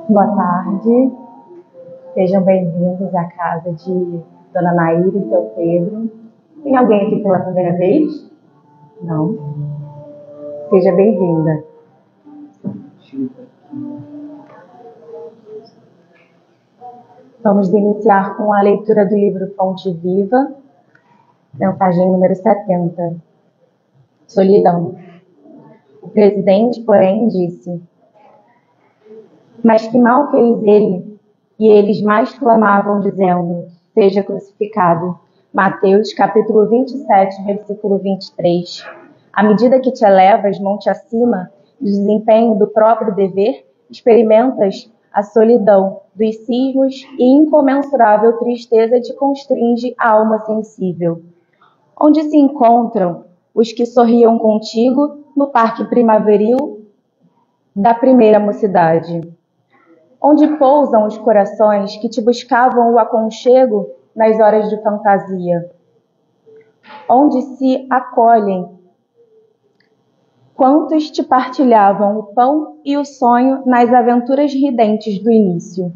Boa tarde, sejam bem-vindos à casa de Dona Nair e seu Pedro. Tem alguém aqui pela primeira vez? Não? Seja bem-vinda. Vamos iniciar com a leitura do livro Fonte Viva, mensagem número 70. Solidão. O presidente, porém, disse: mas que mal fez ele? E eles mais clamavam, dizendo: seja crucificado. Mateus, capítulo 27, versículo 23. À medida que te elevas monte acima do desempenho do próprio dever, experimentas a solidão dos cismos e incomensurável tristeza te constringe a alma sensível. Onde se encontram os que sorriam contigo no parque primaveril da primeira mocidade? Onde pousam os corações que te buscavam o aconchego nas horas de fantasia? Onde se acolhem quantos te partilhavam o pão e o sonho nas aventuras ridentes do início?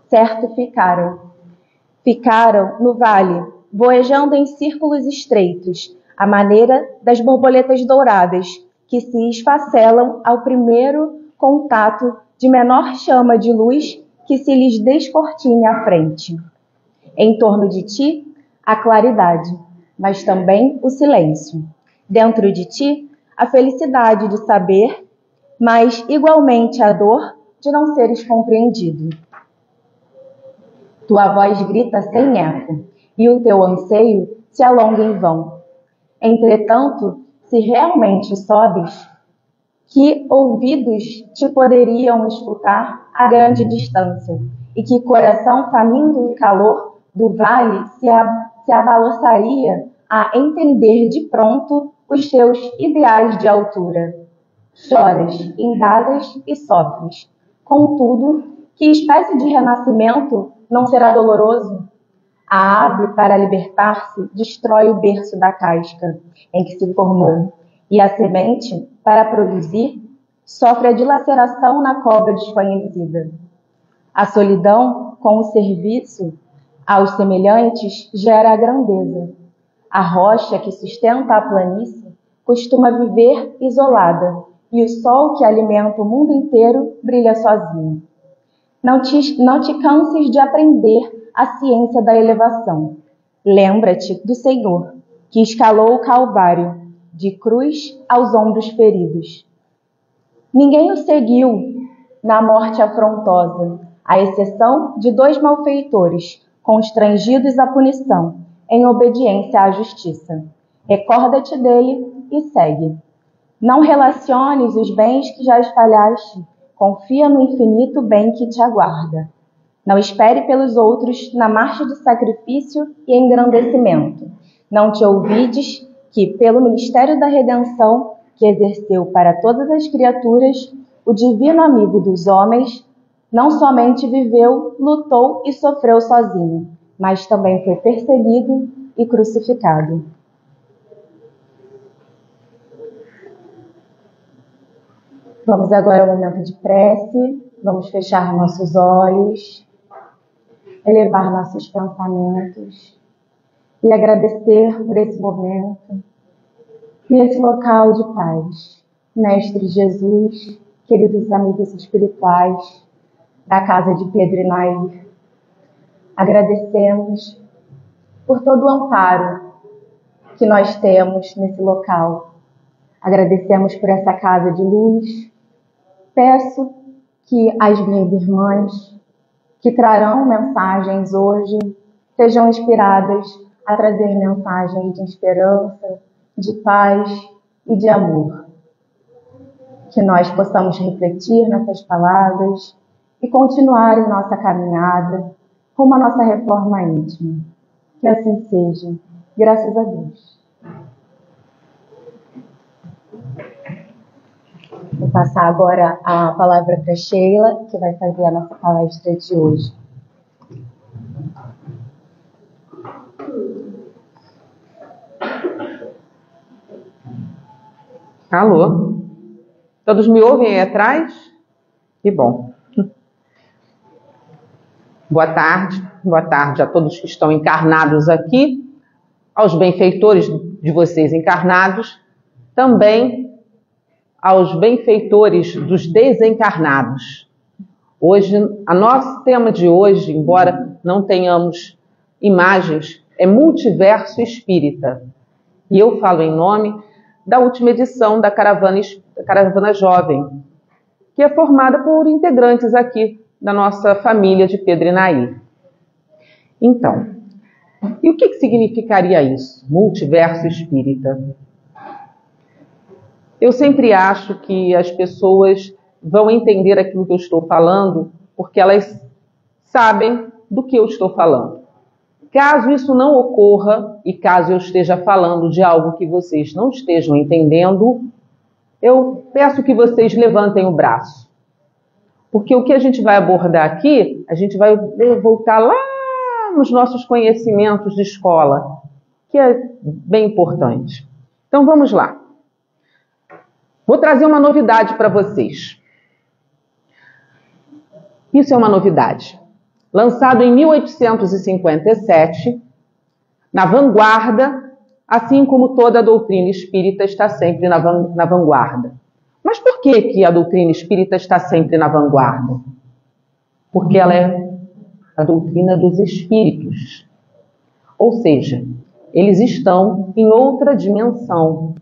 Certo ficaram no vale, voejando em círculos estreitos, à maneira das borboletas douradas, que se esfacelam ao primeiro contato de menor chama de luz que se lhes descortine à frente. Em torno de ti, a claridade, mas também o silêncio. Dentro de ti, a felicidade de saber, mas igualmente a dor de não seres compreendido. Tua voz grita sem eco, e o teu anseio se alonga em vão. Entretanto, se realmente sobes, que ouvidos te poderiam escutar a grande distância, e que coração faminto do calor do vale se abalançaria a entender de pronto os teus ideais de altura. Choras, indagas e sofres. Contudo, que espécie de renascimento não será doloroso? A ave, para libertar-se, destrói o berço da casca em que se formou, e a semente, para produzir, sofre a dilaceração na cova desconhecida. A solidão, com o serviço aos semelhantes, gera a grandeza. A rocha que sustenta a planície costuma viver isolada, e o sol que alimenta o mundo inteiro brilha sozinho. Não te canses de aprender a ciência da elevação. Lembra-te do Senhor, que escalou o Calvário, de cruz aos ombros feridos. Ninguém o seguiu na morte afrontosa, à exceção de 2 malfeitores, constrangidos à punição, em obediência à justiça. Recorda-te dele e segue. Não relaciones os bens que já espalhaste, confia no infinito bem que te aguarda. Não espere pelos outros na marcha de sacrifício e engrandecimento. Não te olvides que, pelo ministério da redenção que exerceu para todas as criaturas, o divino amigo dos homens não somente viveu, lutou e sofreu sozinho, mas também foi perseguido e crucificado. Vamos agora ao momento de prece, vamos fechar nossos olhos, elevar nossos pensamentos e agradecer por esse momento, nesse local de paz. Mestre Jesus, queridos amigos espirituais da casa de Pedro e Nair, agradecemos por todo o amparo que nós temos nesse local. Agradecemos por essa casa de luz. Peço que as minhas irmãs que trarão mensagens hoje sejam inspiradas a trazer mensagens de esperança, de paz e de amor. Que nós possamos refletir nessas palavras e continuar em nossa caminhada rumo à nossa reforma íntima. Que assim seja. Graças a Deus. Vou passar agora a palavra para Sheila, que vai fazer a nossa palestra de hoje. Alô? Todos me ouvem aí atrás? Que bom. Boa tarde a todos que estão encarnados aqui, aos benfeitores de vocês encarnados, também aos benfeitores dos desencarnados. Hoje, o nosso tema de hoje, embora não tenhamos imagens, é multiverso espírita. E eu falo em nome da última edição da Caravana Jovem, que é formada por integrantes aqui da nossa família de Pedrenaí. Então, e o que significaria isso? Multiverso espírita. Eu sempre acho que as pessoas vão entender aquilo que eu estou falando porque elas sabem do que eu estou falando. Caso isso não ocorra e caso eu esteja falando de algo que vocês não estejam entendendo, eu peço que vocês levantem o braço. Porque o que a gente vai abordar aqui, a gente vai voltar lá nos nossos conhecimentos de escola, que é bem importante. Então vamos lá. Vou trazer uma novidade para vocês. Isso é uma novidade. Lançado em 1857, na vanguarda, assim como toda a doutrina espírita está sempre na vanguarda. Mas por que a doutrina espírita está sempre na vanguarda? Porque ela é a doutrina dos espíritos. Ou seja, eles estão em outra dimensão,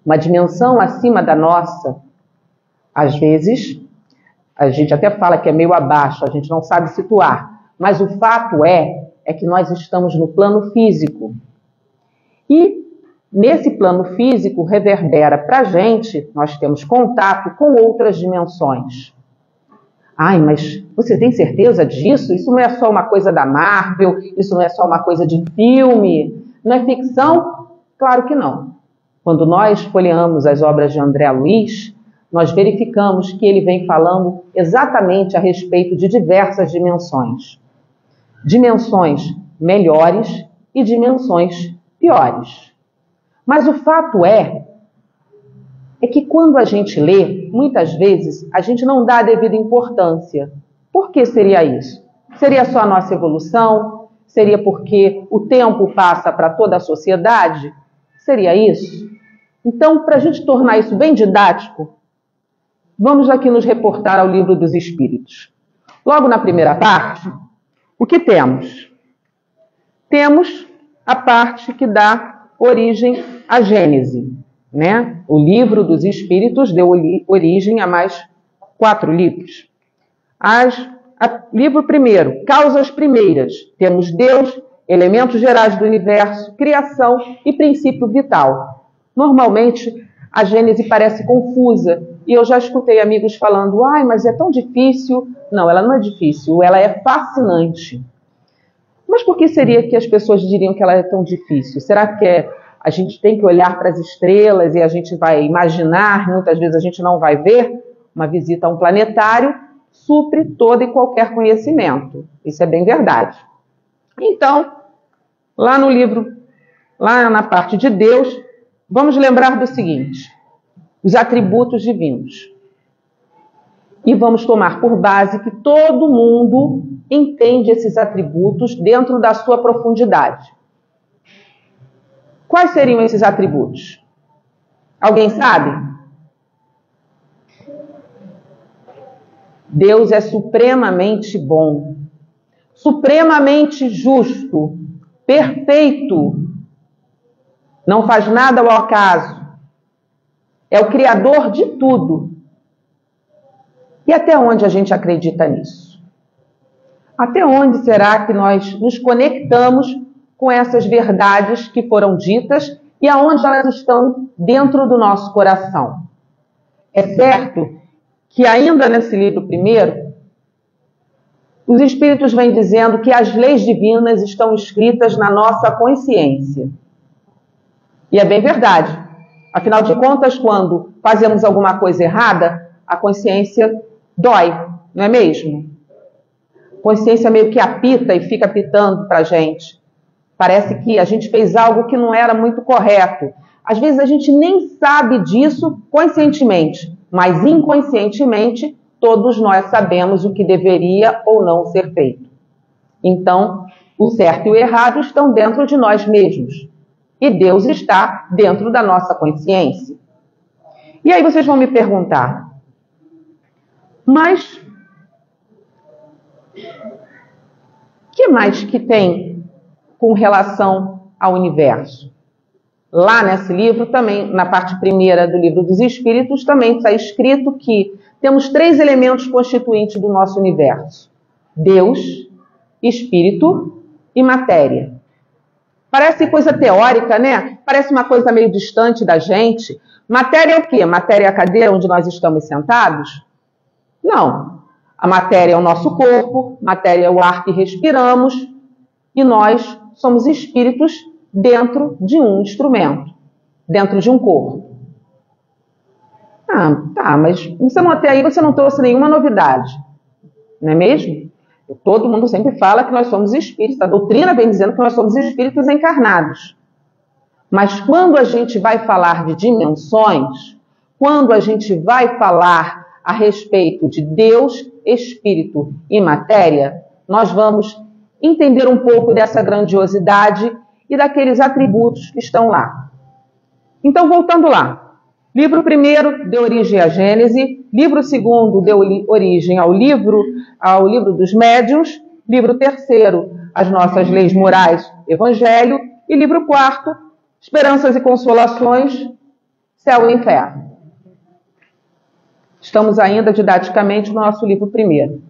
uma dimensão acima da nossa. Às vezes, a gente até fala que é meio abaixo, a gente não sabe situar, mas o fato é que nós estamos no plano físico. E nesse plano físico reverbera para a gente, nós temos contato com outras dimensões. Ai, mas você tem certeza disso? Isso não é só uma coisa da Marvel, isso não é só uma coisa de filme, não é ficção? Claro que não. Quando nós folheamos as obras de André Luiz, nós verificamos que ele vem falando exatamente a respeito de diversas dimensões. Dimensões melhores e dimensões piores. Mas o fato é que quando a gente lê, muitas vezes, a gente não dá a devida importância. Por que seria isso? Seria só a nossa evolução? Seria porque o tempo passa para toda a sociedade? Seria isso? Então, para a gente tornar isso bem didático, vamos aqui nos reportar ao Livro dos Espíritos. Logo na primeira parte, o que temos? Temos a parte que dá origem à Gênese, né? O Livro dos Espíritos deu origem a mais 4 livros. Livro primeiro, Causas Primeiras. Temos Deus, elementos gerais do universo, criação e princípio vital. Normalmente, a Gênese parece confusa e eu já escutei amigos falando, ai, mas é tão difícil. Não, ela não é difícil, ela é fascinante. Mas por que seria que as pessoas diriam que ela é tão difícil? Será que a gente tem que olhar para as estrelas e a gente vai imaginar, muitas vezes a gente não vai ver? Uma visita a um planetário supre todo e qualquer conhecimento. Isso é bem verdade. Então, lá no livro, lá na parte de Deus, vamos lembrar do seguinte, os atributos divinos. E vamos tomar por base que todo mundo entende esses atributos dentro da sua profundidade. Quais seriam esses atributos? Alguém sabe? Deus é supremamente bom, supremamente justo, perfeito, não faz nada ao acaso, é o Criador de tudo. E até onde a gente acredita nisso? Até onde será que nós nos conectamos com essas verdades que foram ditas e aonde elas estão dentro do nosso coração? É certo que ainda nesse livro primeiro, os Espíritos vêm dizendo que as leis divinas estão escritas na nossa consciência. E é bem verdade. Afinal de contas, quando fazemos alguma coisa errada, a consciência dói, não é mesmo? A consciência meio que apita e fica apitando para a gente. Parece que a gente fez algo que não era muito correto. Às vezes a gente nem sabe disso conscientemente, mas inconscientemente todos nós sabemos o que deveria ou não ser feito. Então, o certo e o errado estão dentro de nós mesmos. E Deus está dentro da nossa consciência. E aí vocês vão me perguntar, mas o que mais que tem com relação ao universo? Lá nesse livro, também, na parte primeira do Livro dos Espíritos, também está escrito que temos 3 elementos constituintes do nosso universo: Deus, Espírito e matéria. Parece coisa teórica, né? Parece uma coisa meio distante da gente. Matéria é o quê? Matéria é a cadeira onde nós estamos sentados? Não. A matéria é o nosso corpo, matéria é o ar que respiramos, e nós somos espíritos dentro de um instrumento, dentro de um corpo. Ah, tá, mas até aí você não trouxe nenhuma novidade, não é mesmo? Todo mundo sempre fala que nós somos espíritos, a doutrina vem dizendo que nós somos espíritos encarnados. Mas quando a gente vai falar de dimensões, quando a gente vai falar a respeito de Deus, Espírito e matéria, nós vamos entender um pouco dessa grandiosidade e daqueles atributos que estão lá. Então, voltando lá. Livro 1º deu origem à Gênese, livro 2º deu origem ao livro dos Médiuns, livro 3º, as nossas leis morais, Evangelho, e livro 4º, Esperanças e Consolações, Céu e Inferno. Estamos ainda didaticamente no nosso livro 1º.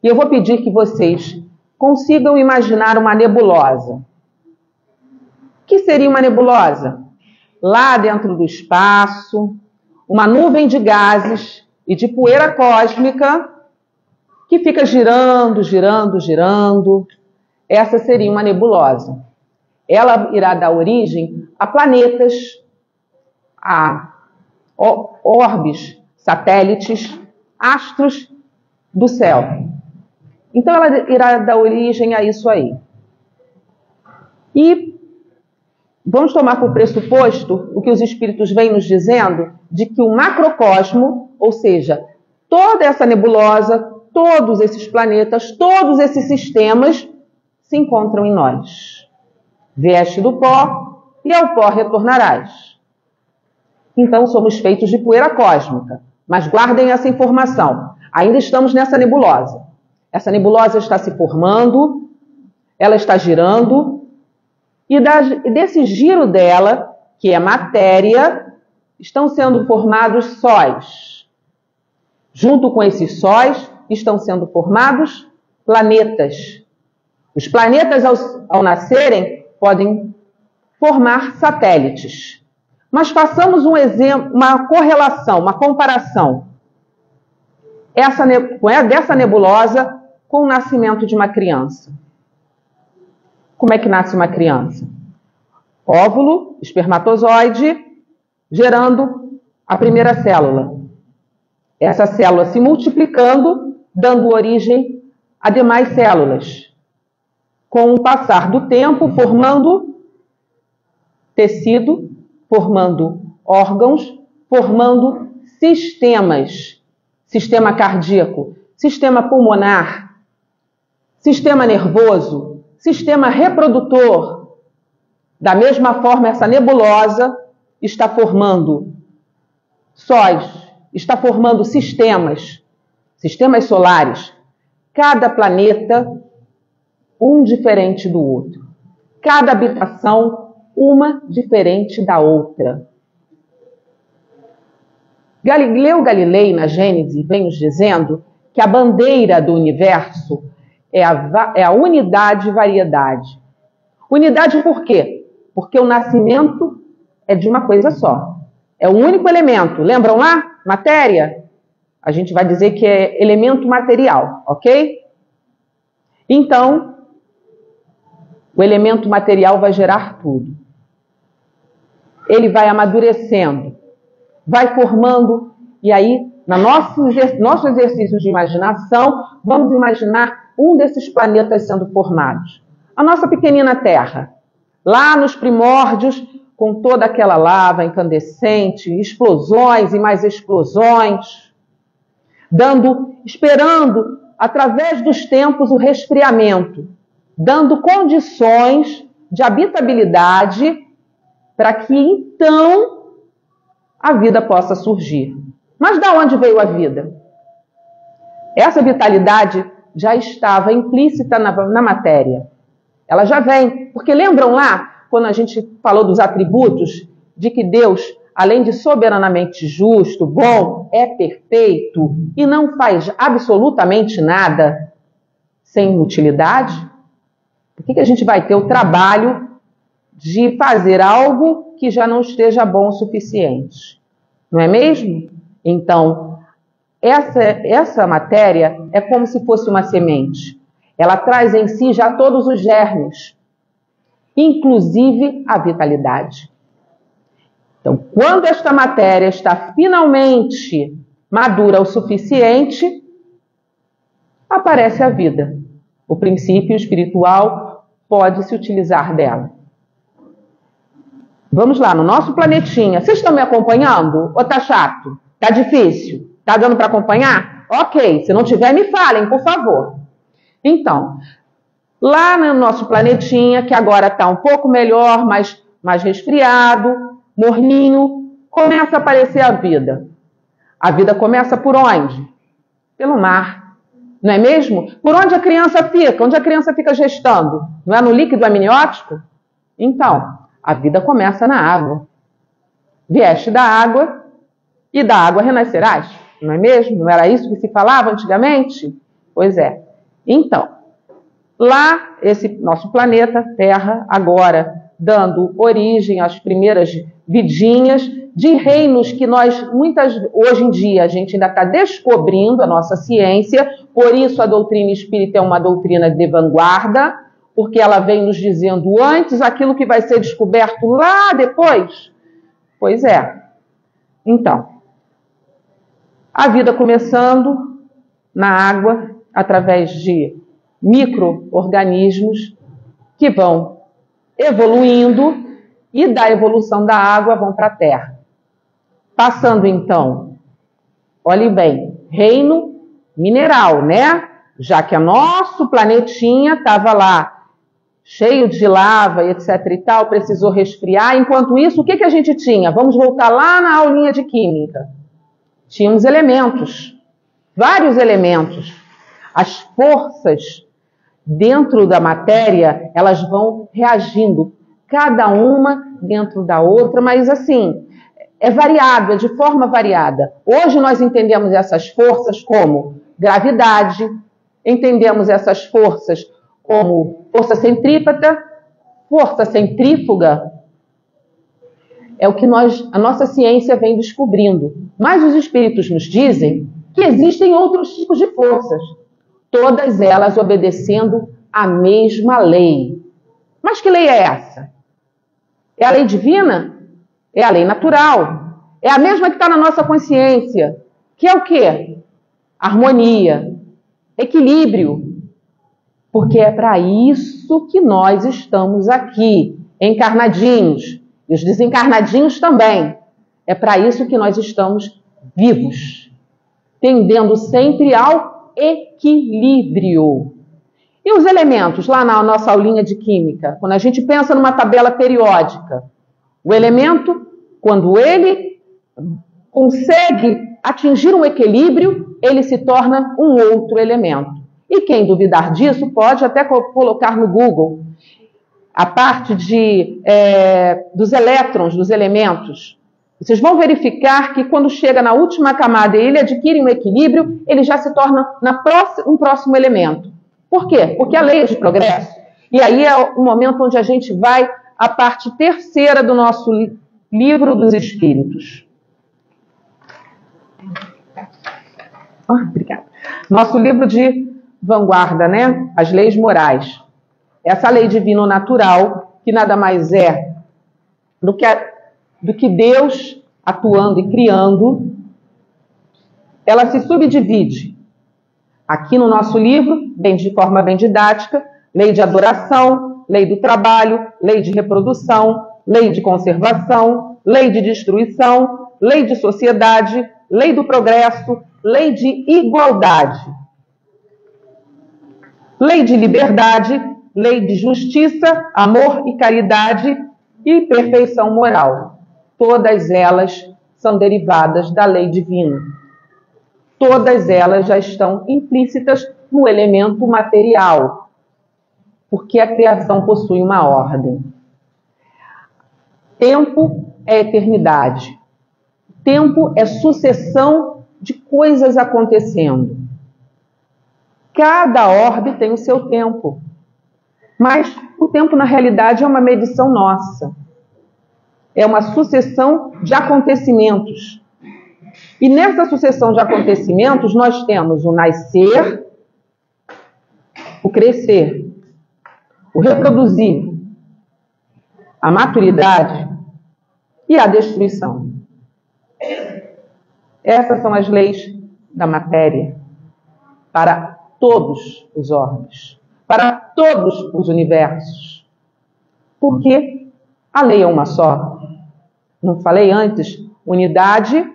E eu vou pedir que vocês consigam imaginar uma nebulosa. O que seria uma nebulosa? Lá dentro do espaço, uma nuvem de gases e de poeira cósmica que fica girando, girando, girando. Essa seria uma nebulosa. Ela irá dar origem a planetas, a orbes, satélites, astros do céu. Então ela irá dar origem a isso aí. E vamos tomar por pressuposto o que os Espíritos vêm nos dizendo, de que o macrocosmo, ou seja, toda essa nebulosa, todos esses planetas, todos esses sistemas, se encontram em nós. Vieste do pó e ao pó retornarás. Então somos feitos de poeira cósmica. Mas guardem essa informação. Ainda estamos nessa nebulosa. Essa nebulosa está se formando, ela está girando, e desse giro dela, que é matéria, estão sendo formados sóis. Junto com esses sóis, estão sendo formados planetas. Os planetas, ao nascerem, podem formar satélites. Mas façamos um exemplo, uma correlação, uma comparação. Dessa nebulosa com o nascimento de uma criança. Como é que nasce uma criança? Óvulo, espermatozoide, gerando a primeira célula. Essa célula se multiplicando, dando origem a demais células. Com o passar do tempo, formando tecido, formando órgãos, formando sistemas. Sistema cardíaco, sistema pulmonar, sistema nervoso, sistema reprodutor. Da mesma forma, essa nebulosa está formando sóis, está formando sistemas solares. Cada planeta, um diferente do outro. Cada habitação, uma diferente da outra. Galileu Galilei, na Gênese, vem nos dizendo que a bandeira do universo é a unidade e variedade. Unidade por quê? Porque o nascimento é de uma coisa só. É um único elemento. Lembram lá? Matéria? A gente vai dizer que é elemento material, ok? Então, o elemento material vai gerar tudo. Ele vai amadurecendo, vai formando, e aí, no nosso exercício de imaginação, vamos imaginar um desses planetas sendo formados. A nossa pequenina Terra, lá nos primórdios, com toda aquela lava incandescente, explosões e mais explosões, esperando, através dos tempos, o resfriamento, dando condições de habitabilidade para que, então, a vida possa surgir. Mas de onde veio a vida? Essa vitalidade já estava implícita na matéria. Ela já vem, porque lembram lá, quando a gente falou dos atributos, de que Deus, além de soberanamente justo, bom, é perfeito e não faz absolutamente nada sem utilidade? Por que a gente vai ter o trabalho de fazer algo que já não esteja bom o suficiente? Não é mesmo? Então, essa matéria é como se fosse uma semente. Ela traz em si já todos os germes, inclusive a vitalidade. Então, quando esta matéria está finalmente madura o suficiente, aparece a vida. O princípio espiritual pode se utilizar dela. Vamos lá, no nosso planetinha. Vocês estão me acompanhando? Ou tá chato? Tá difícil? Tá dando para acompanhar? Ok, se não tiver, me falem, por favor. Então, lá no nosso planetinha, que agora está um pouco melhor, mais resfriado, morninho, começa a aparecer a vida. A vida começa por onde? Pelo mar. Não é mesmo? Por onde a criança fica? Onde a criança fica gestando? Não é no líquido amniótico? Então, a vida começa na água. Vieste da água e da água renascerás. Não é mesmo? Não era isso que se falava antigamente? Pois é. Então, lá, esse nosso planeta, Terra, agora dando origem às primeiras vidinhas de reinos que hoje em dia, a gente ainda está descobrindo a nossa ciência, por isso a doutrina espírita é uma doutrina de vanguarda, porque ela vem nos dizendo antes aquilo que vai ser descoberto lá depois. Pois é. Então, a vida começando na água, através de micro-organismos que vão evoluindo e da evolução da água vão para a Terra. Passando então, olhem bem, reino mineral, né? Já que o nosso planetinha estava lá cheio de lava e etc e tal, precisou resfriar. Enquanto isso, o que a gente tinha? Vamos voltar lá na aulinha de química. Tínhamos elementos, vários elementos. As forças dentro da matéria, elas vão reagindo, cada uma dentro da outra, mas assim, é variado, é de forma variada. Hoje nós entendemos essas forças como gravidade, entendemos essas forças como força centrípeta, força centrífuga. É o que a nossa ciência vem descobrindo. Mas os espíritos nos dizem que existem outros tipos de forças, todas elas obedecendo à mesma lei. Mas que lei é essa? É a lei divina? É a lei natural? É a mesma que está na nossa consciência, que é o quê? Harmonia, equilíbrio. Porque é para isso que nós estamos aqui, encarnadinhos, e os desencarnadinhos também. É para isso que nós estamos vivos, tendendo sempre ao equilíbrio. E os elementos, lá na nossa aulinha de química, quando a gente pensa numa tabela periódica, o elemento, quando ele consegue atingir um equilíbrio, ele se torna um outro elemento. E quem duvidar disso pode até colocar no Google a parte dos elétrons, dos elementos. Vocês vão verificar que quando chega na última camada e ele adquire um equilíbrio, ele já se torna um próximo elemento. Por quê? Porque a lei é de progresso. E aí é o momento onde a gente vai à parte terceira do nosso livro dos Espíritos. Obrigada. Nosso livro de vanguarda, né? As leis morais. Essa lei divino-natural, que nada mais é do que Deus atuando e criando, ela se subdivide. Aqui no nosso livro, de forma bem didática, lei de adoração, lei do trabalho, lei de reprodução, lei de conservação, lei de destruição, lei de sociedade, lei do progresso, lei de igualdade, lei de liberdade, lei de justiça, amor e caridade e perfeição moral. Todas elas são derivadas da lei divina. Todas elas já estão implícitas no elemento material, porque a criação possui uma ordem. Tempo é eternidade. Tempo é sucessão de coisas acontecendo. Cada orbe tem o seu tempo. Mas o tempo, na realidade, é uma medição nossa. É uma sucessão de acontecimentos. E nessa sucessão de acontecimentos, nós temos o nascer, o crescer, o reproduzir, a maturidade e a destruição. Essas são as leis da matéria para todos os orbes, para todos os universos. Porque a lei é uma só. Não falei antes? Unidade,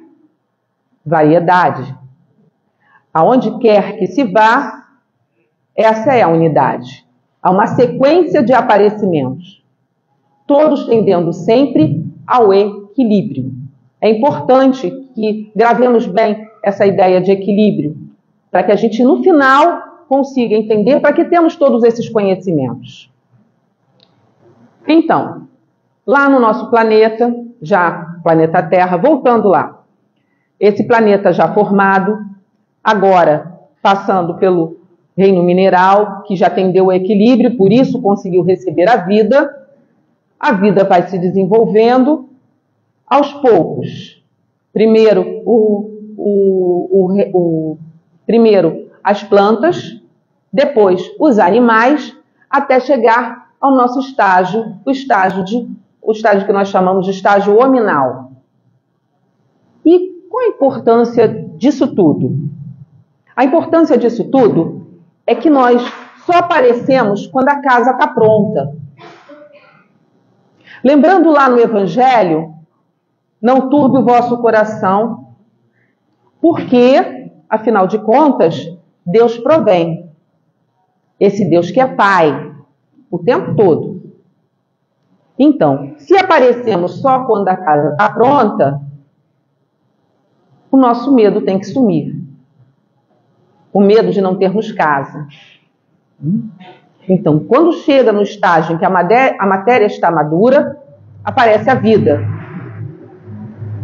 variedade. Aonde quer que se vá, essa é a unidade. Há uma sequência de aparecimentos, todos tendendo sempre ao equilíbrio. É importante que gravemos bem essa ideia de equilíbrio, para que a gente, no final, consiga entender para que temos todos esses conhecimentos. Então, lá no nosso planeta, já planeta Terra, voltando lá, esse planeta já formado, agora passando pelo reino mineral, que já tendeu o equilíbrio, por isso conseguiu receber a vida vai se desenvolvendo aos poucos. Primeiro, primeiro as plantas, depois os animais, até chegar ao nosso estágio, o estágio que nós chamamos de estágio hominal. E qual a importância disso tudo? A importância disso tudo é que nós só aparecemos quando a casa está pronta. Lembrando lá no Evangelho, não turbe o vosso coração, porque, afinal de contas, Deus provém. Esse Deus que é Pai, o tempo todo. Então, se aparecemos só quando a casa está pronta, o nosso medo tem que sumir. O medo de não termos casa. Então, quando chega no estágio em que a matéria está madura, aparece a vida.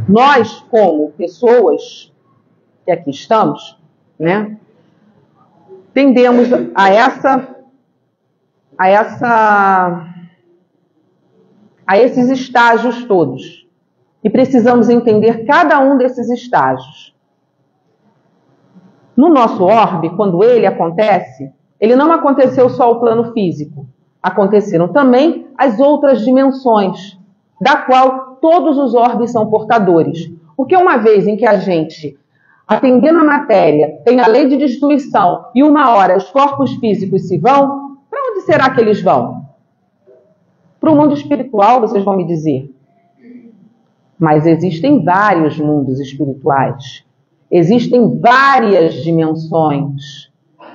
Nós, como pessoas que aqui estamos, né, tendemos a esses estágios todos. E precisamos entender cada um desses estágios. No nosso orbe, quando ele acontece, ele não aconteceu só o plano físico. Aconteceram também as outras dimensões, da qual todos os orbes são portadores. Porque uma vez em que a gente, atendendo a matéria, tem a lei de destruição e uma hora os corpos físicos se vão, para onde será que eles vão? Para o mundo espiritual, vocês vão me dizer. Mas existem vários mundos espirituais. Existem várias dimensões.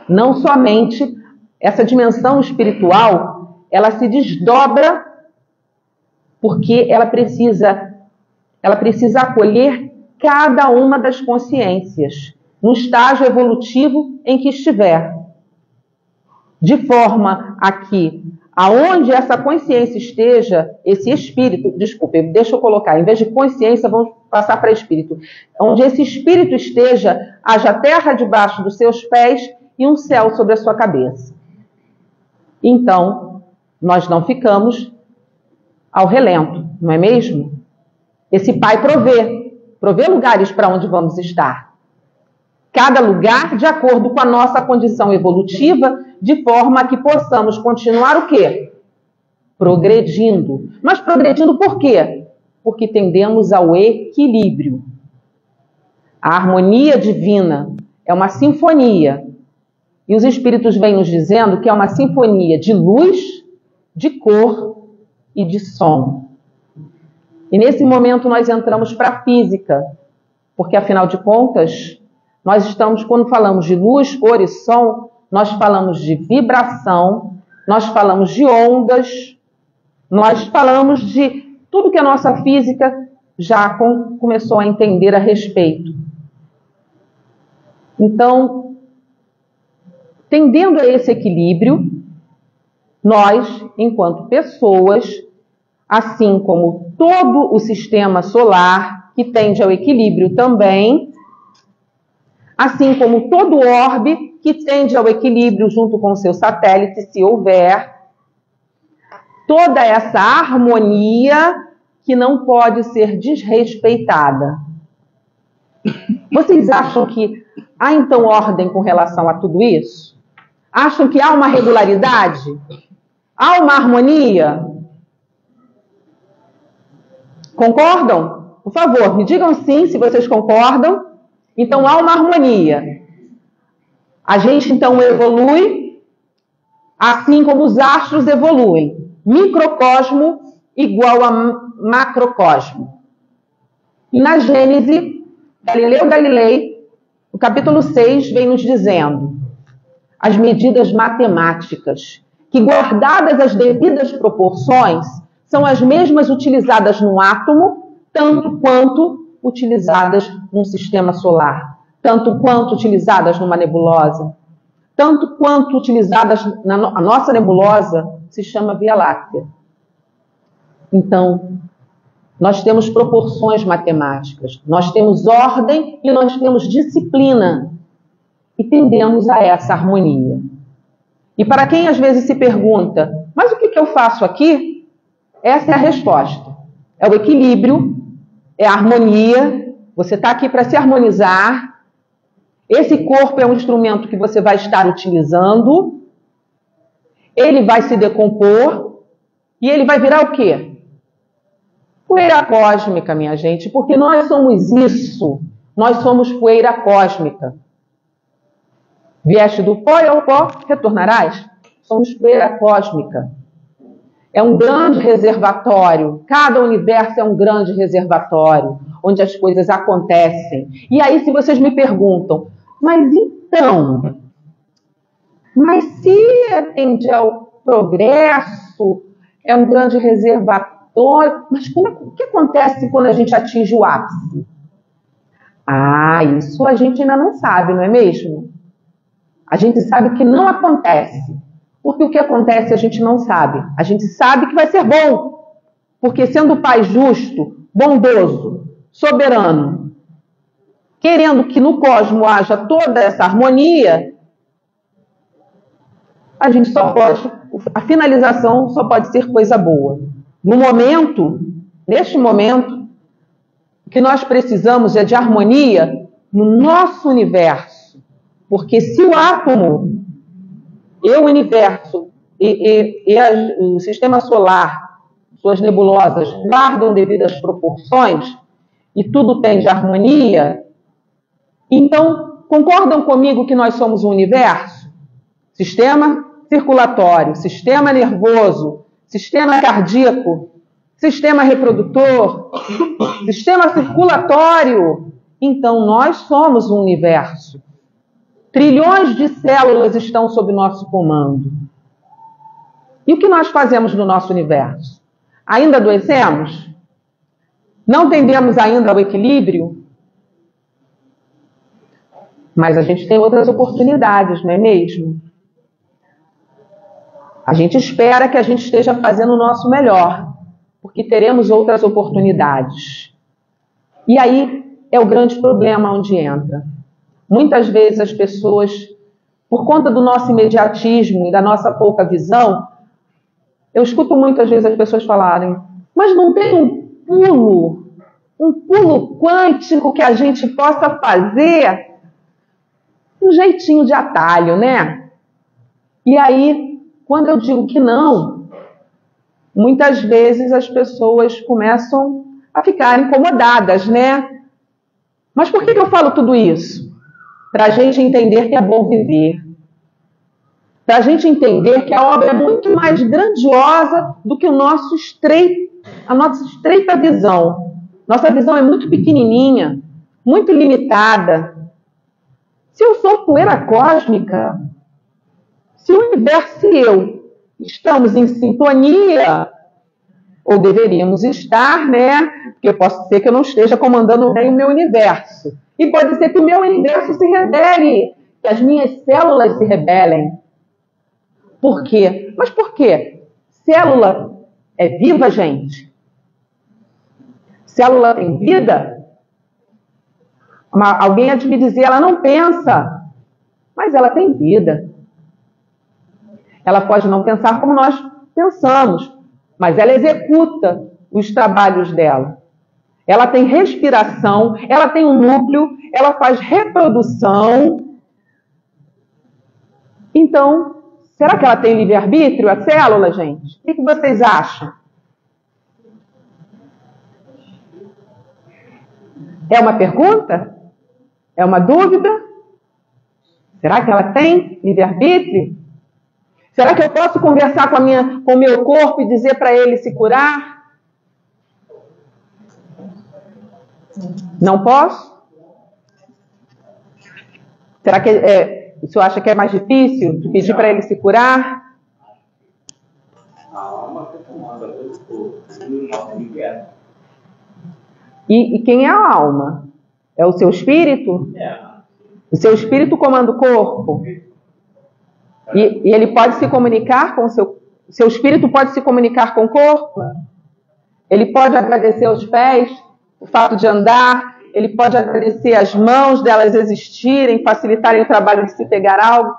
Não somente essa dimensão espiritual, ela se desdobra porque ela precisa acolher cada uma das consciências no estágio evolutivo em que estiver. De forma a que, aonde essa consciência esteja, esse espírito, desculpe, deixa eu colocar, em vez de consciência, vamos passar para espírito. Onde esse espírito esteja, haja terra debaixo dos seus pés e um céu sobre a sua cabeça. Então, nós não ficamos ao relento, não é mesmo? Esse Pai provê lugares para onde vamos estar. Cada lugar de acordo com a nossa condição evolutiva, de forma que possamos continuar o quê? Progredindo. Mas progredindo por quê? Porque tendemos ao equilíbrio. A harmonia divina é uma sinfonia. E os Espíritos vêm nos dizendo que é uma sinfonia de luz, de cor e de som. E nesse momento nós entramos para a física, porque afinal de contas, nós estamos, quando falamos de luz, cor e som, nós falamos de vibração, nós falamos de ondas, nós falamos de tudo que a nossa física já começou a entender a respeito. Então, tendendo a esse equilíbrio, nós, enquanto pessoas, assim como todo o sistema solar, que tende ao equilíbrio também, assim como todo orbe que tende ao equilíbrio junto com seu satélite, se houver, toda essa harmonia que não pode ser desrespeitada. Vocês acham que há então ordem com relação a tudo isso? Acham que há uma regularidade? Há uma harmonia? Concordam? Por favor, me digam sim, se vocês concordam. Então, há uma harmonia. A gente, então, evolui assim como os astros evoluem. Microcosmo igual a macrocosmo. E na Gênese, Galileu Galilei, o capítulo 6, vem nos dizendo as medidas matemáticas, que guardadas as devidas proporções, são as mesmas utilizadas no átomo, tanto quanto utilizadas num sistema solar, tanto quanto utilizadas numa nebulosa, tanto quanto utilizadas a nossa nebulosa se chama Via Láctea. Então, nós temos proporções matemáticas, nós temos ordem e nós temos disciplina e tendemos a essa harmonia. E para quem às vezes se pergunta, mas o que eu faço aqui? Essa é a resposta. É o equilíbrio, é a harmonia, você está aqui para se harmonizar. Esse corpo é um instrumento que você vai estar utilizando, ele vai se decompor e ele vai virar o quê? Poeira cósmica, minha gente, porque nós somos isso, nós somos poeira cósmica. Vieste do pó e ao pó retornarás. Somos poeira cósmica. É um grande reservatório. Cada universo é um grande reservatório, onde as coisas acontecem. E aí, se vocês me perguntam, mas se atende ao progresso, é um grande reservatório, mas o que acontece quando a gente atinge o ápice? Isso a gente ainda não sabe, não é mesmo? A gente sabe que não acontece. Porque o que acontece a gente não sabe. A gente sabe que vai ser bom. Porque sendo o Pai justo, bondoso, soberano, querendo que no cosmos haja toda essa harmonia, a gente só pode, a finalização só pode ser coisa boa. Neste momento, o que nós precisamos é de harmonia no nosso universo. Porque se o átomo e o universo e o sistema solar, suas nebulosas, guardam devidas proporções e tudo tem de harmonia, então concordam comigo que nós somos um universo? Sistema circulatório, sistema nervoso, sistema cardíaco, sistema reprodutor, sistema circulatório. Então nós somos um universo. Trilhões de células estão sob nosso comando. E o que nós fazemos no nosso universo? Ainda adoecemos? Não tendemos ainda ao equilíbrio? Mas a gente tem outras oportunidades, não é mesmo? A gente espera que a gente esteja fazendo o nosso melhor, porque teremos outras oportunidades. E aí é o grande problema onde entra. Muitas vezes as pessoas, por conta do nosso imediatismo e da nossa pouca visão, eu escuto muitas vezes as pessoas falarem, mas não tem um pulo quântico que a gente possa fazer, um jeitinho de atalho, né? E aí, quando eu digo que não, muitas vezes as pessoas começam a ficar incomodadas, né? Mas por que eu falo tudo isso? Para a gente entender que é bom viver. Para a gente entender que a obra é muito mais grandiosa do que a nossa estreita visão. Nossa visão é muito pequenininha, muito limitada. Se eu sou poeira cósmica, se o universo e eu estamos em sintonia, ou deveríamos estar, né? Porque pode ser que eu não esteja comandando bem o meu universo. E pode ser que o meu universo se rebele, que as minhas células se rebelem. Por quê? Mas por quê? Célula é viva, gente? Célula tem vida? Alguém há de me dizer, ela não pensa. Mas ela tem vida. Ela pode não pensar como nós pensamos, mas ela executa os trabalhos dela. Ela tem respiração, ela tem um núcleo, ela faz reprodução. Então, será que ela tem livre-arbítrio, a célula, gente? O que vocês acham? É uma pergunta? É uma dúvida? Será que ela tem livre-arbítrio? Será que eu posso conversar com o meu corpo e dizer para ele se curar? Não posso? Será que o senhor acha que é mais difícil de pedir para ele se curar? A alma que comanda todo o corpo, o nosso universo. E quem é a alma? É o seu espírito? O seu espírito comanda o corpo? E ele pode se comunicar com o seu espírito pode se comunicar com o corpo? Ele pode agradecer aos pés o fato de andar, ele pode agradecer as mãos delas existirem, facilitarem o trabalho de se pegar algo,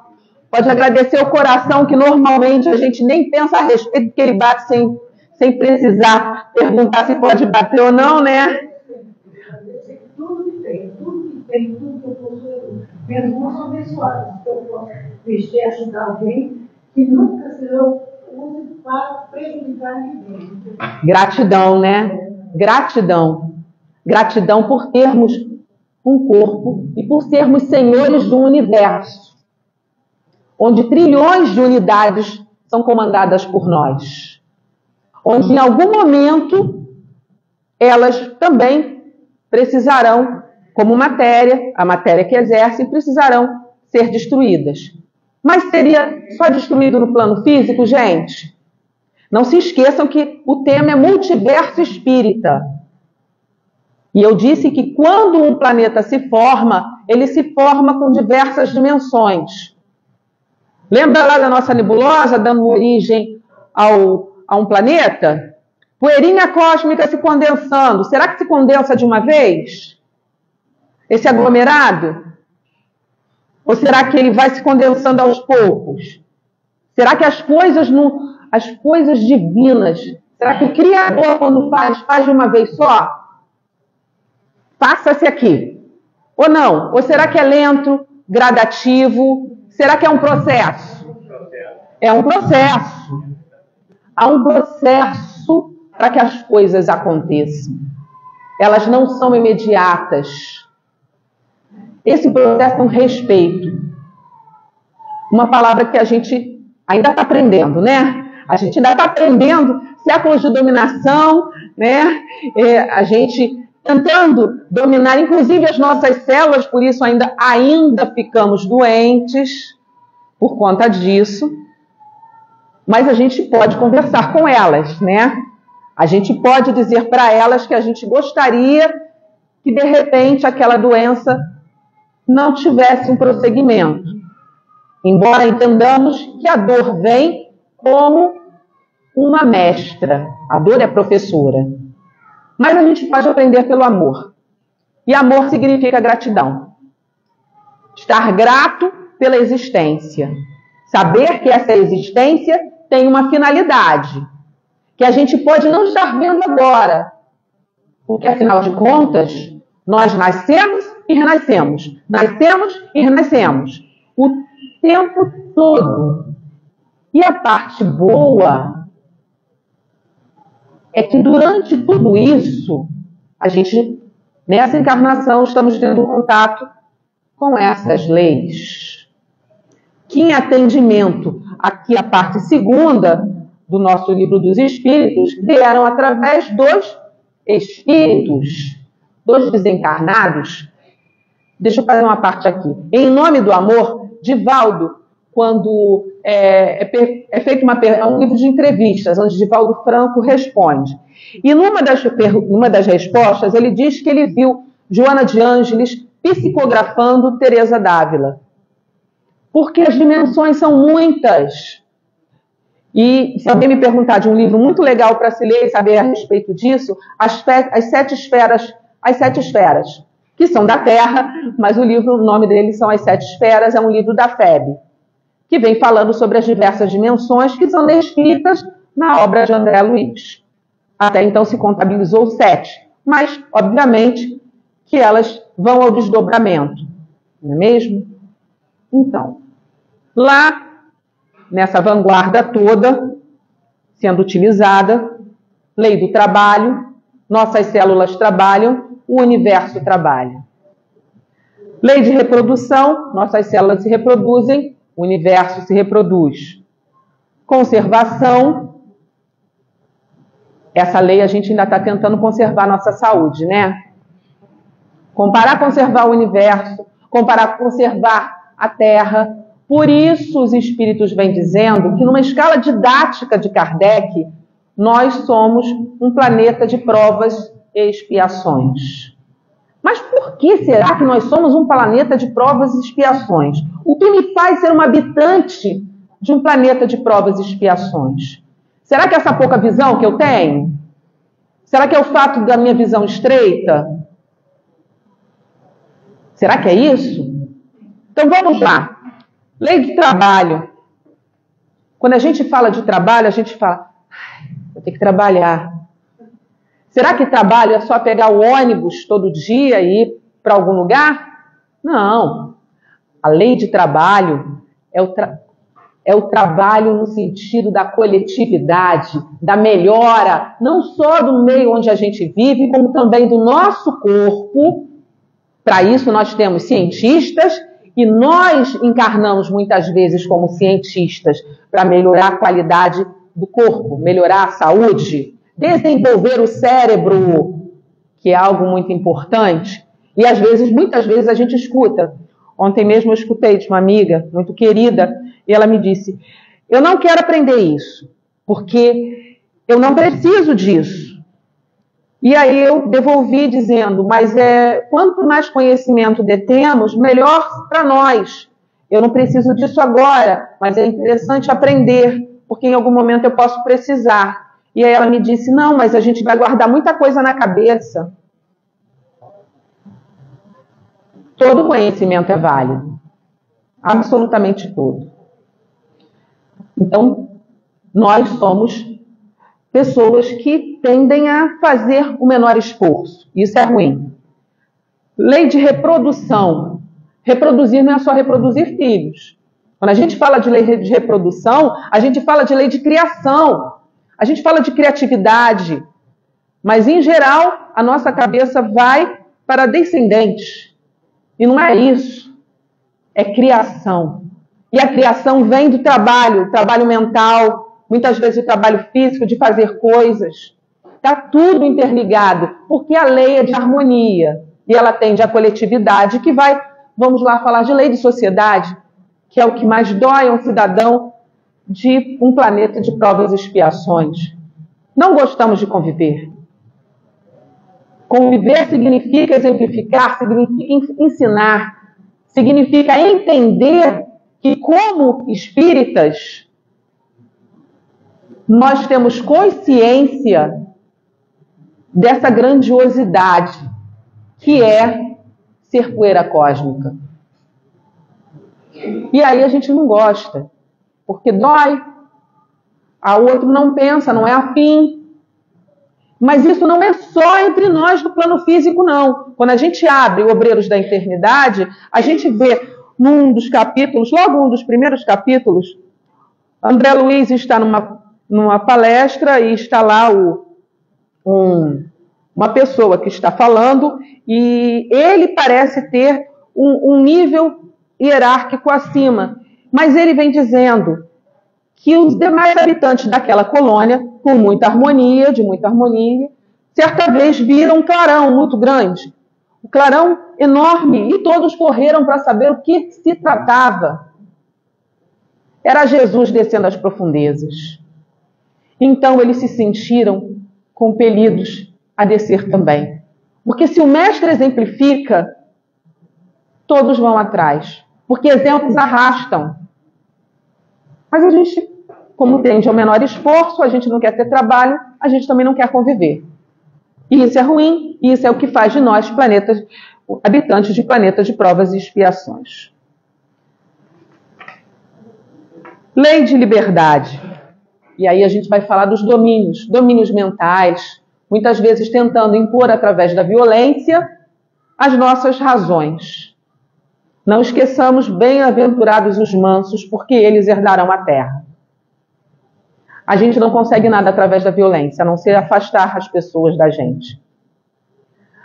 pode agradecer o coração, que normalmente a gente nem pensa a respeito, porque ele bate sem precisar perguntar se pode bater ou não, né? Tudo que tem, tudo que eu posso, mesmo não são abençoados, que eu posso vestir, ajudar alguém, que nunca serão usados para prejudicar ninguém. Gratidão, né? Gratidão. Gratidão por termos um corpo e por sermos senhores do universo, onde trilhões de unidades são comandadas por nós, onde em algum momento elas também precisarão, como matéria, a matéria que exercem, precisarão ser destruídas. Mas seria só destruído no plano físico, gente? Não se esqueçam que o tema é multiverso espírita. E eu disse que quando um planeta se forma, ele se forma com diversas dimensões. Lembra lá da nossa nebulosa, dando origem a um planeta? Poeirinha cósmica se condensando. Será que se condensa de uma vez? Esse aglomerado? Ou será que ele vai se condensando aos poucos? Será que as coisas divinas, será que o Criador, quando faz de uma vez só? Faça-se aqui. Ou não? Ou será que é lento, gradativo? Será que é um processo? É um processo. Há um processo para que as coisas aconteçam. Elas não são imediatas. Esse processo é um respeito. Uma palavra que a gente ainda está aprendendo, né? A gente ainda está aprendendo séculos de dominação, né? A gente tentando dominar, inclusive, as nossas células, por isso ainda ficamos doentes por conta disso. Mas a gente pode conversar com elas, né? A gente pode dizer para elas que a gente gostaria que, de repente, aquela doença não tivesse um prosseguimento. Embora entendamos que a dor vem como uma mestra. A dor é professora. Mas a gente pode aprender pelo amor. E amor significa gratidão. Estar grato pela existência. Saber que essa existência tem uma finalidade, que a gente pode não estar vendo agora, porque, afinal de contas, nós nascemos e renascemos, nascemos e renascemos, o tempo todo. E a parte boa é que durante tudo isso, a gente, nessa encarnação, estamos tendo contato com essas leis. Que em atendimento aqui a parte segunda do nosso Livro dos Espíritos, vieram através dos espíritos, dos desencarnados. Deixa eu fazer uma parte aqui. Em nome do amor, Divaldo, quando é feito um livro de entrevistas, onde Divaldo Franco responde. E numa das respostas, ele diz que ele viu Joana de Ângeles psicografando Teresa d'Ávila. Porque as dimensões são muitas. E se alguém me perguntar de um livro muito legal para se ler e saber a respeito disso, as 7 esferas, que são da Terra, mas o nome dele são As 7 Esferas, é um livro da FEB, que vem falando sobre as diversas dimensões que são descritas na obra de André Luiz. Até então se contabilizou 7, mas, obviamente, que elas vão ao desdobramento, não é mesmo? Então, lá, nessa vanguarda toda, sendo utilizada, lei do trabalho, nossas células trabalham, o universo trabalha. Lei de reprodução, nossas células se reproduzem, o universo se reproduz. Conservação, essa lei a gente ainda está tentando conservar a nossa saúde, né? Comparar conservar o universo, comparar conservar a Terra. Por isso os espíritos vêm dizendo que numa escala didática de Kardec, nós somos um planeta de provas e expiações. Mas por que será que nós somos um planeta de provas e expiações? O que me faz ser uma habitante de um planeta de provas e expiações? Será que é essa pouca visão que eu tenho? Será que é o fato da minha visão estreita? Será que é isso? Então vamos lá. Lei de trabalho. Quando a gente fala de trabalho, a gente fala, vou ter que trabalhar. Será que trabalho é só pegar o ônibus todo dia e ir para algum lugar? Não. A lei de trabalho é o trabalho no sentido da coletividade, da melhora, não só do meio onde a gente vive, como também do nosso corpo. Para isso nós temos cientistas e nós encarnamos muitas vezes como cientistas para melhorar a qualidade do corpo, melhorar a saúde, desenvolver o cérebro, que é algo muito importante. E muitas vezes a gente escuta. Ontem mesmo eu escutei de uma amiga muito querida e ela me disse, eu não quero aprender isso, porque eu não preciso disso. E aí eu devolvi dizendo, mas quanto mais conhecimento detemos, melhor para nós. Eu não preciso disso agora, mas é interessante aprender, porque em algum momento eu posso precisar. E aí ela me disse, não, mas a gente vai guardar muita coisa na cabeça. Todo conhecimento é válido. Absolutamente todo. Então, nós somos pessoas que tendem a fazer o menor esforço. Isso é ruim. Lei de reprodução. Reproduzir não é só reproduzir filhos. Quando a gente fala de lei de reprodução, a gente fala de lei de criação. A gente fala de criatividade. Mas, em geral, a nossa cabeça vai para descendentes. E não é isso. É criação. E a criação vem do trabalho mental, muitas vezes o trabalho físico, de fazer coisas. Está tudo interligado, porque a lei é de harmonia. E ela tende à coletividade, que vai, vamos lá falar de lei de sociedade, que é o que mais dói a um cidadão de um planeta de provas e expiações. Não gostamos de conviver. Conviver significa exemplificar, significa ensinar, significa entender que, como espíritas, nós temos consciência dessa grandiosidade que é ser poeira cósmica. E aí a gente não gosta, porque dói. A outro não pensa, não é afim. Mas isso não é só entre nós no plano físico, não. Quando a gente abre o Obreiros da Eternidade, a gente vê num dos capítulos, logo um dos primeiros capítulos, André Luiz está numa palestra e está lá uma pessoa que está falando e ele parece ter um nível hierárquico acima. Mas ele vem dizendo que os demais habitantes daquela colônia, com muita harmonia, certa vez viram um clarão muito grande, um clarão enorme, e todos correram para saber o que se tratava. Era Jesus descendo às profundezas. Então eles se sentiram compelidos a descer também. Porque se o mestre exemplifica, todos vão atrás. Porque exemplos arrastam. Mas a gente, como tende ao menor esforço, a gente não quer ter trabalho, a gente também não quer conviver. E isso é ruim, e isso é o que faz de nós habitantes de planetas de provas e expiações. Lei de liberdade. E aí a gente vai falar dos domínios mentais, muitas vezes tentando impor através da violência as nossas razões. Não esqueçamos, bem-aventurados os mansos, porque eles herdarão a terra. A gente não consegue nada através da violência, a não ser afastar as pessoas da gente.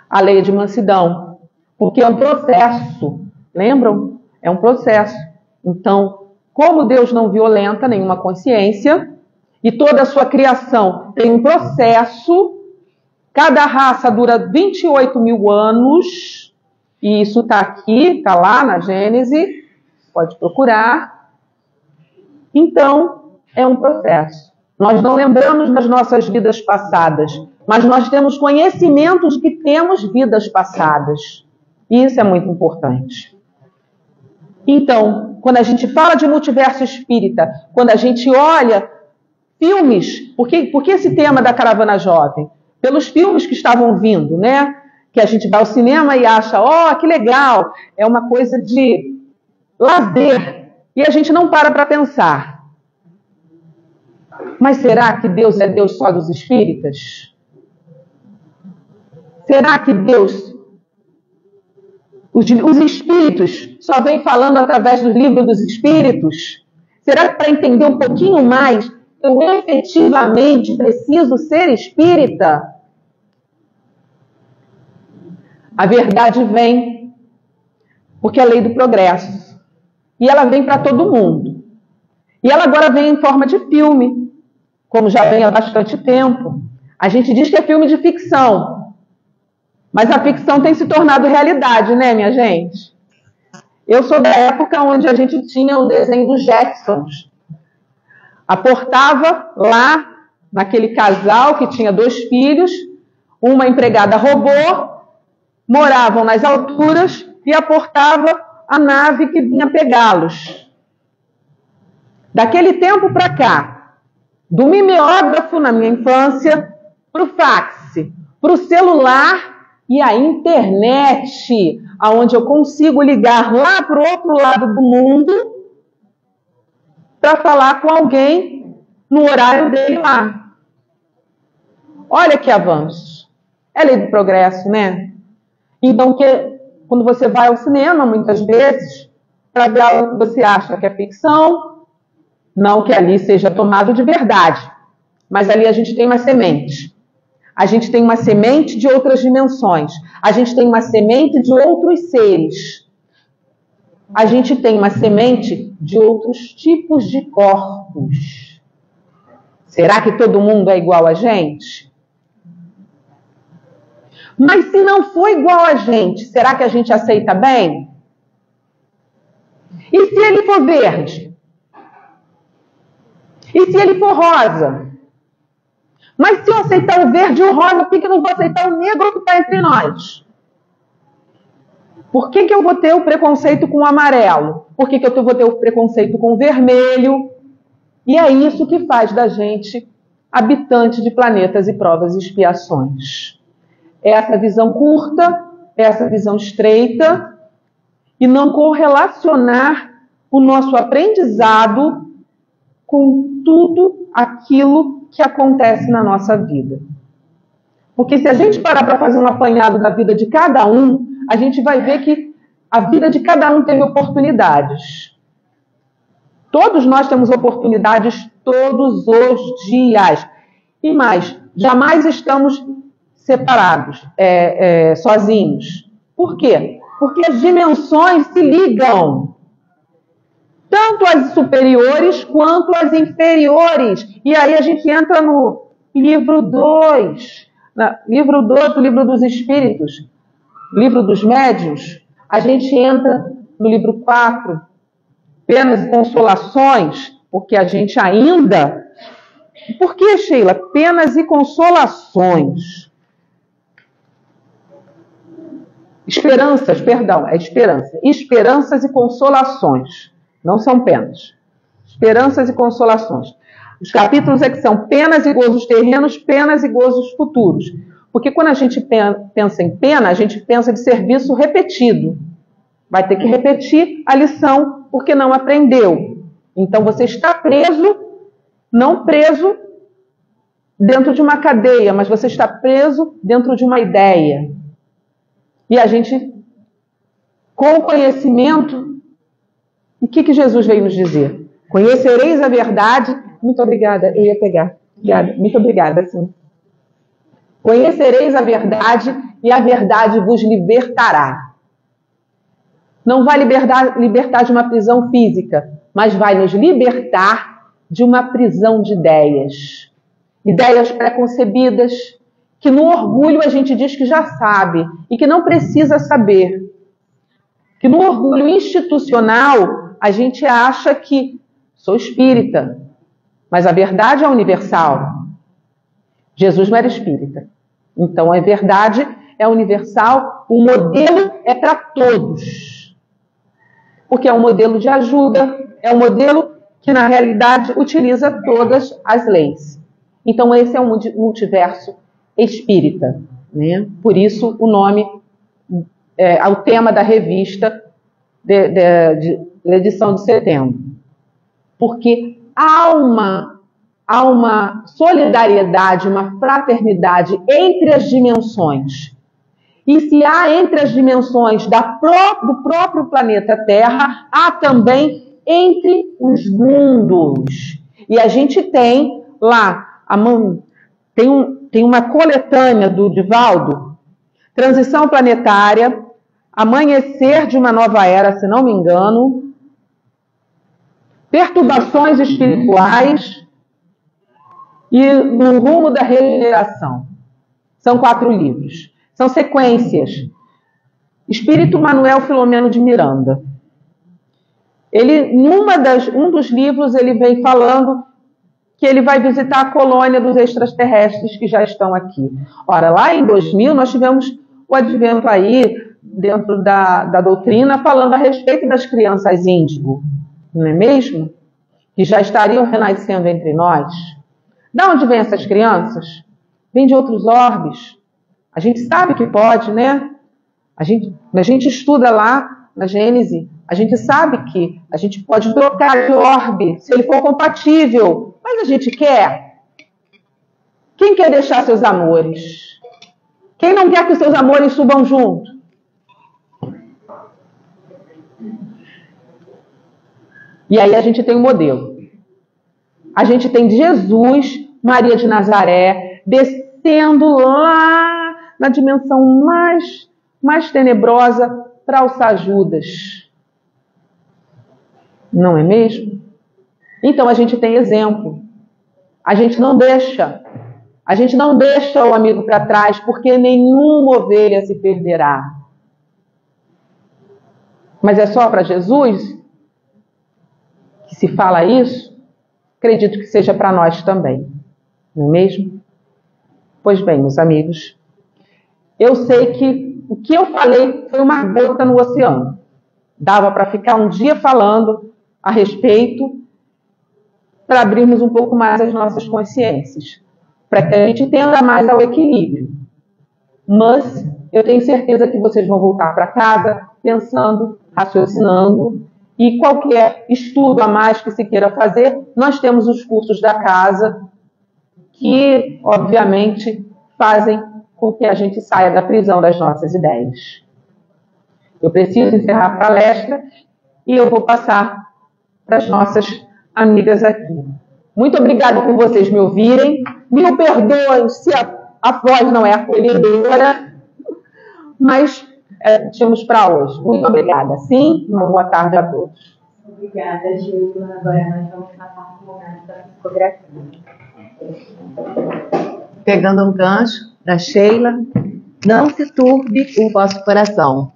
A lei de mansidão, porque é um processo, lembram? É um processo. Então, como Deus não violenta nenhuma consciência, e toda a sua criação tem um processo, cada raça dura 28 mil anos, e isso está aqui, está lá na Gênese, pode procurar. Então, é um processo. Nós não lembramos das nossas vidas passadas, mas nós temos conhecimento de que temos vidas passadas. E isso é muito importante. Então, quando a gente fala de multiverso espírita, quando a gente olha filmes, por que esse tema da Caravana Jovem? Pelos filmes que estavam vindo, né? Que a gente vai ao cinema e acha, ó, que legal, é uma coisa de lazer. E a gente não para pensar. Mas será que Deus é Deus só dos espíritas? Será que Deus, os espíritos, só vem falando através do livro dos espíritos? Será que para entender um pouquinho mais, eu efetivamente preciso ser espírita? A verdade vem, porque é a lei do progresso. E ela vem para todo mundo. E ela agora vem em forma de filme, como já vem há bastante tempo. A gente diz que é filme de ficção, mas a ficção tem se tornado realidade, né, minha gente? Eu sou da época onde a gente tinha o desenho dos Jetsons. Aportava lá, naquele casal que tinha 2 filhos, uma empregada robô, moravam nas alturas e aportava a nave que vinha pegá-los. Daquele tempo para cá, do mimeógrafo na minha infância, para o fax, para o celular e a internet, onde eu consigo ligar lá para o outro lado do mundo para falar com alguém no horário dele lá. Olha que avanço. É lei do progresso, né? Então, quando você vai ao cinema, muitas vezes, para ver algo que você acha que é ficção, não que ali seja tomado de verdade, mas ali a gente tem uma semente. A gente tem uma semente de outras dimensões. A gente tem uma semente de outros seres. A gente tem uma semente de outros tipos de corpos. Será que todo mundo é igual a gente? Mas se não for igual a gente, será que a gente aceita bem? E se ele for verde? E se ele for rosa? Mas se eu aceitar o verde e o rosa, por que eu não vou aceitar o negro que está entre nós? Por que eu vou ter o preconceito com o amarelo? Por que eu vou ter o preconceito com o vermelho? E é isso que faz da gente habitante de planetas e provas e expiações. Essa visão curta, essa visão estreita, e não correlacionar o nosso aprendizado com tudo aquilo que acontece na nossa vida. Porque se a gente parar para fazer um apanhado da vida de cada um, a gente vai ver que a vida de cada um teve oportunidades. Todos nós temos oportunidades todos os dias. E mais, jamais estamos separados, sozinhos. Por quê? Porque as dimensões se ligam. Tanto as superiores quanto as inferiores. E aí a gente entra no livro 2. Livro 2 do Livro dos Espíritos. Livro dos Médiuns. A gente entra no livro 4. Penas e consolações. Porque a gente ainda... Por que, Sheila? Penas e consolações. Esperanças, perdão, é esperança. Esperanças e consolações. Não são penas. Esperanças e consolações. Os capítulos é que são penas e gozos terrenos, penas e gozos futuros. Porque quando a gente pensa em pena, a gente pensa de serviço repetido. Vai ter que repetir a lição porque não aprendeu. Então você está preso, não preso dentro de uma cadeia, mas você está preso dentro de uma ideia. E a gente, com o conhecimento, o que Jesus veio nos dizer? Conhecereis a verdade. Muito obrigada, eu ia pegar. Obrigada. Muito obrigada, sim. Conhecereis a verdade e a verdade vos libertará. Não vai libertar de uma prisão física, mas vai nos libertar de uma prisão de ideias. Ideias preconcebidas, que no orgulho a gente diz que já sabe e que não precisa saber. Que no orgulho institucional a gente acha que sou espírita, mas a verdade é universal. Jesus não era espírita. Então a verdade é universal, o modelo é para todos. Porque é um modelo de ajuda, é um modelo que na realidade utiliza todas as leis. Então esse é um multiverso espírita, né? Por isso o nome, o tema da revista da edição de setembro. Porque há uma solidariedade, uma fraternidade entre as dimensões. E se há entre as dimensões do próprio planeta Terra, há também entre os mundos. E a gente tem lá, tem uma coletânea do Divaldo, Transição Planetária, Amanhecer de uma Nova Era, se não me engano, Perturbações Espirituais e No Rumo da Regeneração. São 4 livros. São sequências. Espírito Manuel Filomeno de Miranda. Ele, um dos livros, ele vem falando que ele vai visitar a colônia dos extraterrestres que já estão aqui. Ora, lá em 2000, nós tivemos o advento aí, dentro da doutrina, falando a respeito das crianças índigo, não é mesmo? Que já estariam renascendo entre nós. De onde vêm essas crianças? Vêm de outros orbes. A gente sabe que pode, né? A gente estuda lá na Gênese, a gente sabe que a gente pode trocar de orbe, se ele for compatível. Mas a gente quer. Quem quer deixar seus amores? Quem não quer que os seus amores subam junto? E aí a gente tem um modelo. A gente tem Jesus, Maria de Nazaré, descendo lá na dimensão mais tenebrosa para alçar Judas. Não é mesmo? Então a gente tem exemplo. A gente não deixa o amigo para trás, porque nenhuma ovelha se perderá. Mas é só para Jesus que se fala isso? Acredito que seja para nós também. Não é mesmo? Pois bem, meus amigos, eu sei que o que eu falei foi uma gota no oceano. Dava para ficar um dia falando a respeito, para abrirmos um pouco mais as nossas consciências, para que a gente tenda mais ao equilíbrio. Mas eu tenho certeza que vocês vão voltar para casa pensando, raciocinando E qualquer estudo a mais que se queira fazer, nós temos os cursos da casa, que, obviamente, fazem com que a gente saia da prisão das nossas ideias. Eu preciso encerrar a palestra e eu vou passar para as nossas amigas aqui. Muito obrigada por vocês me ouvirem. Mil perdões se a voz não é acolhedora, mas tínhamos para hoje. Muito obrigada. Sim, uma boa tarde a todos. Obrigada, Gilma. Agora nós vamos passar para o momento da psicografia. Pegando um gancho da Sheila, não se turbe o vosso coração.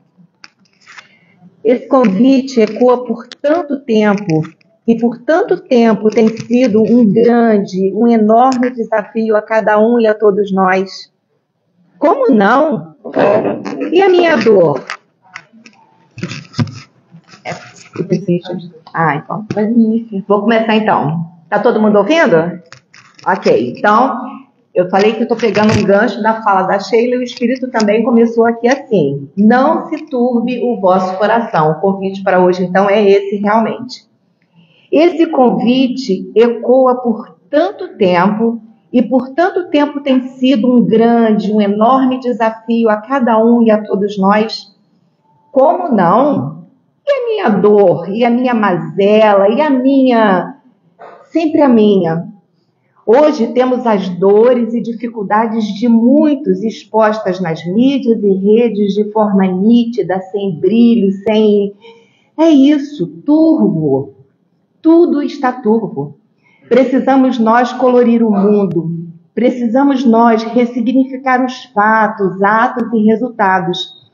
Esse convite ecoa por tanto tempo, e por tanto tempo tem sido um grande, um enorme desafio a cada um e a todos nós. Como não? E a minha dor? Então, vou começar então. Tá todo mundo ouvindo? Ok, então, eu falei que eu estou pegando um gancho da fala da Sheila e o Espírito também começou aqui assim. Não se turbe o vosso coração. O convite para hoje, então, é esse realmente. Esse convite ecoa por tanto tempo e por tanto tempo tem sido um grande, um enorme desafio a cada um e a todos nós. Como não? E a minha dor, e a minha mazela, e a minha... Sempre a minha. Hoje temos as dores e dificuldades de muitos expostas nas mídias e redes de forma nítida, sem brilho, sem... É isso, turvo. Tudo está turvo. Precisamos nós colorir o mundo. Precisamos nós ressignificar os fatos, atos e resultados.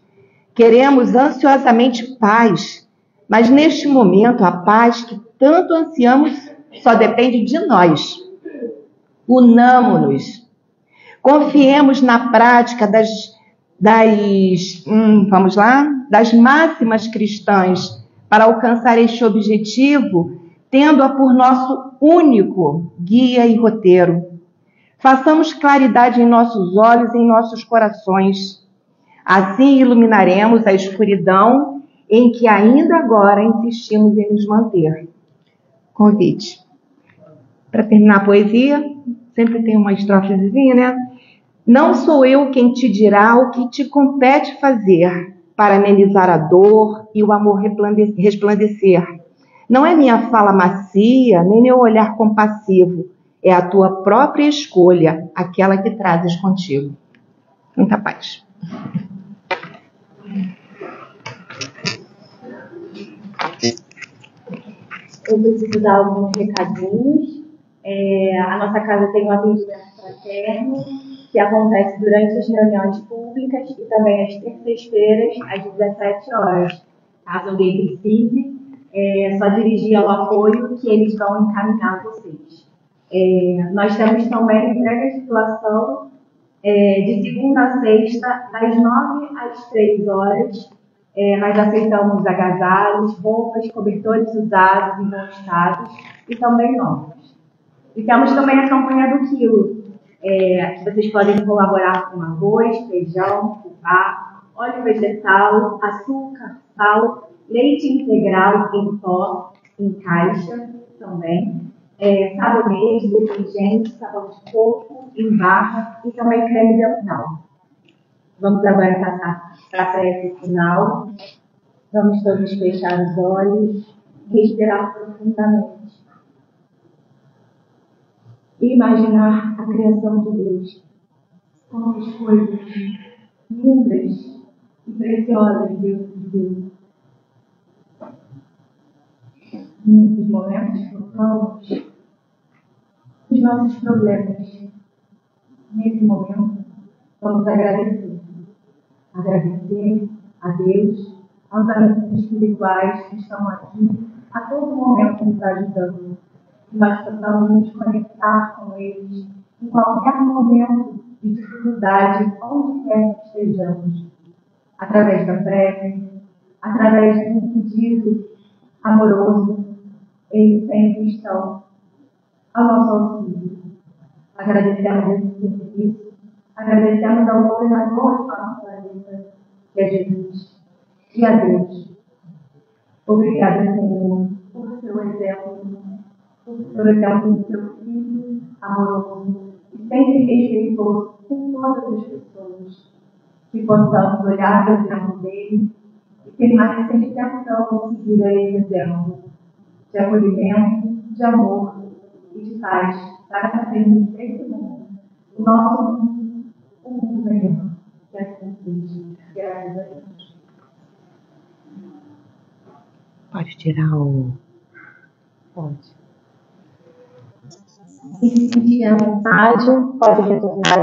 Queremos ansiosamente paz, mas neste momento a paz que tanto ansiamos só depende de nós. Unamo-nos. Confiemos na prática das máximas cristãs para alcançar este objetivo, tendo-a por nosso único guia e roteiro. Façamos claridade em nossos olhos e em nossos corações. Assim iluminaremos a escuridão em que ainda agora insistimos em nos manter. Convite. Para terminar a poesia, sempre tem uma estrofezinha, né? Não sou eu quem te dirá o que te compete fazer para amenizar a dor e o amor resplandecer. Não é minha fala macia, nem meu olhar compassivo. É a tua própria escolha, aquela que trazes contigo. Muita paz. Eu preciso dar alguns recadinhos. A nossa casa tem um atendimento fraterno que acontece durante as reuniões públicas e também às terças-feiras, às 17 horas. Caso alguém precise, é só dirigir ao apoio que eles vão encaminhar vocês. Nós temos também entrega de doação de segunda a sexta, das 9 às 3 horas. Nós aceitamos agasalhos, roupas, cobertores usados em bom estado e também novos. E temos também a campanha do quilo, que vocês podem colaborar com arroz, feijão, fubá, óleo vegetal, açúcar, sal, leite integral em pó, em caixa também, sabonete, detergente, sabão de corpo, em barra e também creme dental. Vamos agora passar para a prece final. Vamos todos fechar os olhos, respirar profundamente. E imaginar a criação de Deus como as coisas lindas e preciosas dentro de Deus. Nesses momentos focamos os nossos problemas. Nesse momento, vamos agradecer. Agradecer a Deus, aos amigos espirituais que estão aqui, a todo momento nos ajudando. Que nós possamos nos conectar com eles em qualquer momento de dificuldade, onde quer que estejamos. Através da prece, através de um pedido amoroso, eles sempre estão ao nosso auxílio. Agradecemos esse serviço, agradecemos ao governador de nossa planeta, que é Jesus, e a Deus, Obrigada, Senhor, por seu exemplo do seu filho amoroso e sempre respeitoso com todas as pessoas. Que possamos olhar para o exemplo dele e ter mais tentação de seguir a esse exemplo de acolhimento, de amor e de paz para fazermos desse mundo o nosso mundo, o mundo melhor. Que assim seja. Graças a Deus. Pode tirar o... Pode. Se sentir à vontade, pode retornar